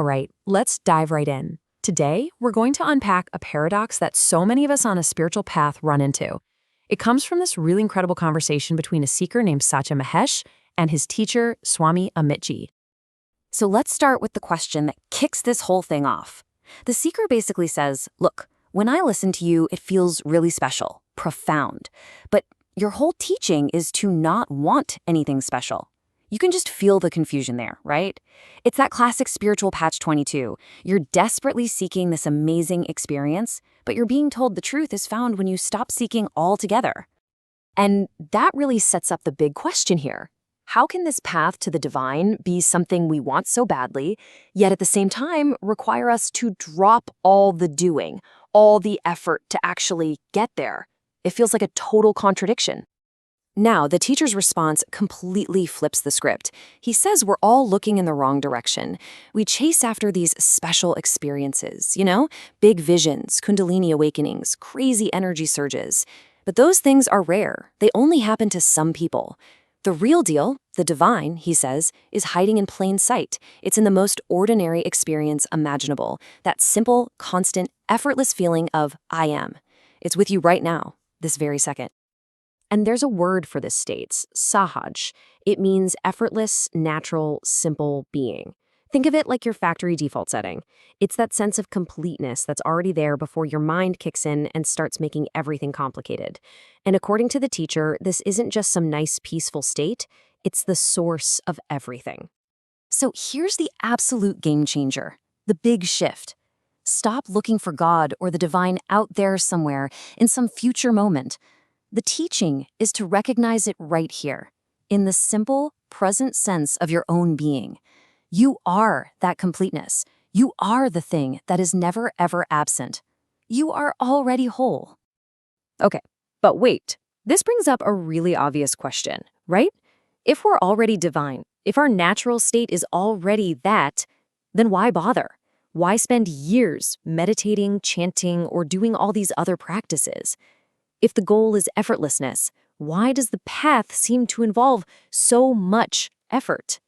All right, let's dive right in. Today, we're going to unpack a paradox that so many of us on a spiritual path run into. It comes from this really incredible conversation between a seeker named Satya MAHESH and his teacher, Swami Amitji. So let's start with the question that kicks this whole thing off. The seeker basically says, look, when I listen to you, it feels really special, profound. But your whole teaching is to not want anything special. You can just feel the confusion there, right? It's that classic spiritual patch 22. You're desperately seeking this amazing experience, but you're being told the truth is found when you stop seeking altogether. And that really sets up the big question here. How can this path to the divine be something we want so badly, yet at the same time require us to drop all the doing, all the effort to actually get there? It feels like a total contradiction. Now, the teacher's response completely flips the script. He says we're all looking in the wrong direction. We chase after these special experiences, big visions, Kundalini awakenings, crazy energy surges. But those things are rare. They only happen to some people. The real deal, the divine, he says, is hiding in plain sight. It's in the most ordinary experience imaginable, that simple, constant, effortless feeling of I am. It's with you right now, this very second. And there's a word for this state, sahaj. It means effortless, natural, simple being. Think of it like your factory default setting. It's that sense of completeness that's already there before your mind kicks in and starts making everything complicated. And according to the teacher, this isn't just some nice, peaceful state, it's the source of everything. So here's the absolute game changer, the big shift. Stop looking for God or the divine out there somewhere in some future moment. The teaching is to recognize it right here, in the simple, present sense of your own being. You are that completeness. You are the thing that is never, ever absent. You are already whole. Okay, but wait. This brings up a really obvious question, right? If we're already divine, if our natural state is already that, then why bother? Why spend years meditating, chanting, or doing all these other practices? If the goal is effortlessness, why does the path seem to involve so much effort?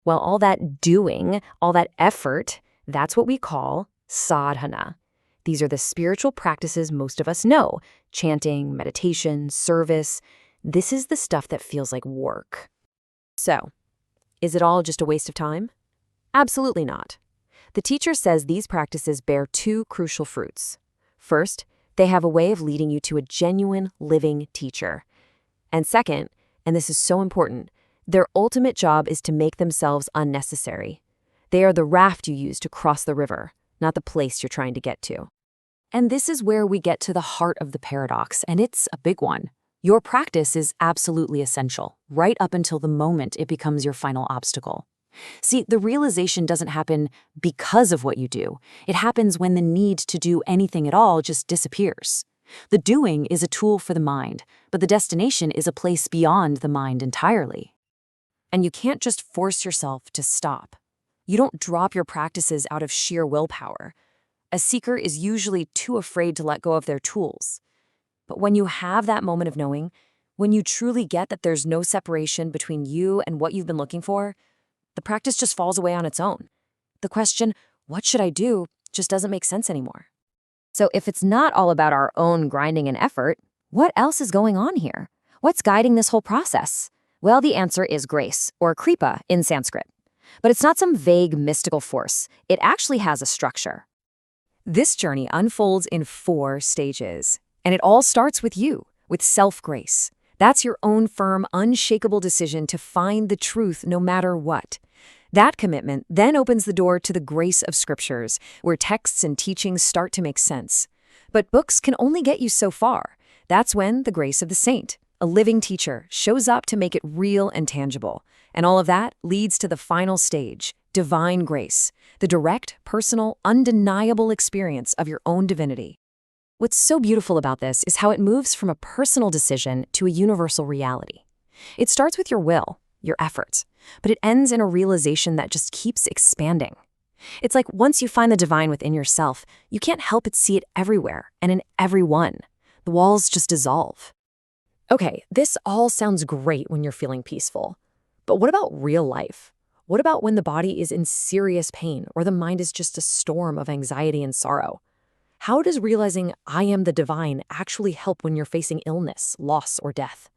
Well, all that doing, all that effort, that's what we call sadhana. These are the spiritual practices most of us know: chanting, meditation, service. This is the stuff that feels like work. So, is it all just a waste of time? Absolutely not. The teacher says these practices bear two crucial fruits. First, they have a way of leading you to a genuine, living teacher. And second, and this is so important, their ultimate job is to make themselves unnecessary. They are the raft you use to cross the river, not the place you're trying to get to. And this is where we get to the heart of the paradox, and it's a big one. Your practice is absolutely essential, right up until the moment it becomes your final obstacle. See, the realization doesn't happen because of what you do. It happens when the need to do anything at all just disappears. The doing is a tool for the mind, but the destination is a place beyond the mind entirely. And you can't just force yourself to stop. You don't drop your practices out of sheer willpower. A seeker is usually too afraid to let go of their tools. But when you have that moment of knowing, when you truly get that there's no separation between you and what you've been looking for, the practice just falls away on its own. The question, what should I do, just doesn't make sense anymore. So if it's not all about our own grinding and effort, what else is going on here? What's guiding this whole process? Well, the answer is grace, or kripa in Sanskrit. But it's not some vague mystical force. It actually has a structure. This journey unfolds in 4 stages, and it all starts with you, with self-grace. That's your own firm, unshakable decision to find the truth no matter what. That commitment then opens the door to the grace of scriptures, where texts and teachings start to make sense. But books can only get you so far. That's when the grace of the saint, a living teacher, shows up to make it real and tangible. And all of that leads to the final stage, divine grace, the direct, personal, undeniable experience of your own divinity. What's so beautiful about this is how it moves from a personal decision to a universal reality. It starts with your will, your efforts, but it ends in a realization that just keeps expanding. It's like once you find the divine within yourself, you can't help but see it everywhere and in everyone. The walls just dissolve. Okay, this all sounds great when you're feeling peaceful. But what about real life? What about when the body is in serious pain or the mind is just a storm of anxiety and sorrow? How does realizing I am the divine actually help when you're facing illness, loss, or death?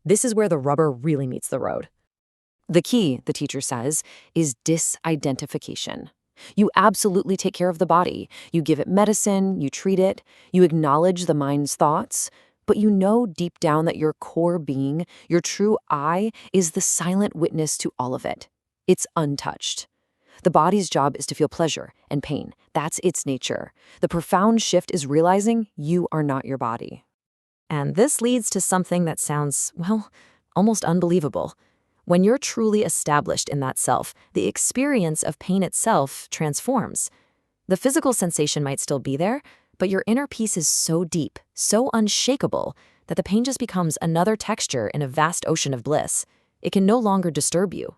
This is where the rubber really meets the road. The key, the teacher says, is disidentification. You absolutely take care of the body. You give it medicine, you treat it, you acknowledge the mind's thoughts, but you know deep down that your core being, your true I, is the silent witness to all of it. It's untouched. The body's job is to feel pleasure and pain. That's its nature. The profound shift is realizing you are not your body. And this leads to something that sounds, well, almost unbelievable. When you're truly established in that self, the experience of pain itself transforms. The physical sensation might still be there, but your inner peace is so deep, so unshakable, that the pain just becomes another texture in a vast ocean of bliss. It can no longer disturb you.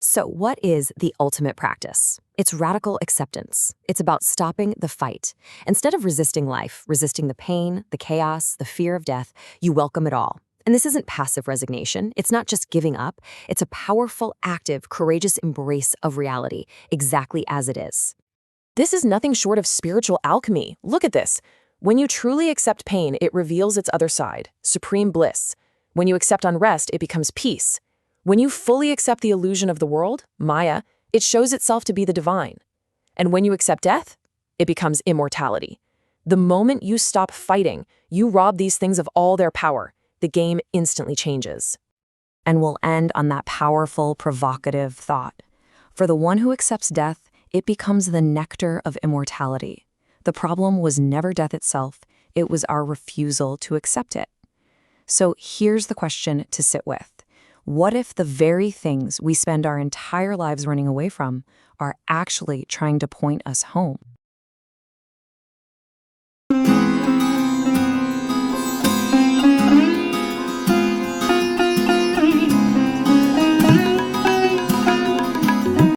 So what is the ultimate practice? It's radical acceptance. It's about stopping the fight. Instead of resisting life, resisting the pain, the chaos, the fear of death, you welcome it all. And this isn't passive resignation. It's not just giving up. It's a powerful, active, courageous embrace of reality, exactly as it is. This is nothing short of spiritual alchemy. Look at this. When you truly accept pain, it reveals its other side, supreme bliss. When you accept unrest, it becomes peace. When you fully accept the illusion of the world, Maya, it shows itself to be the divine. And when you accept death, it becomes immortality. The moment you stop fighting, you rob these things of all their power. The game instantly changes. And we'll end on that powerful, provocative thought. For the one who accepts death, it becomes the nectar of immortality. The problem was never death itself, it was our refusal to accept it. So here's the question to sit with. What if the very things we spend our entire lives running away from are actually trying to point us home?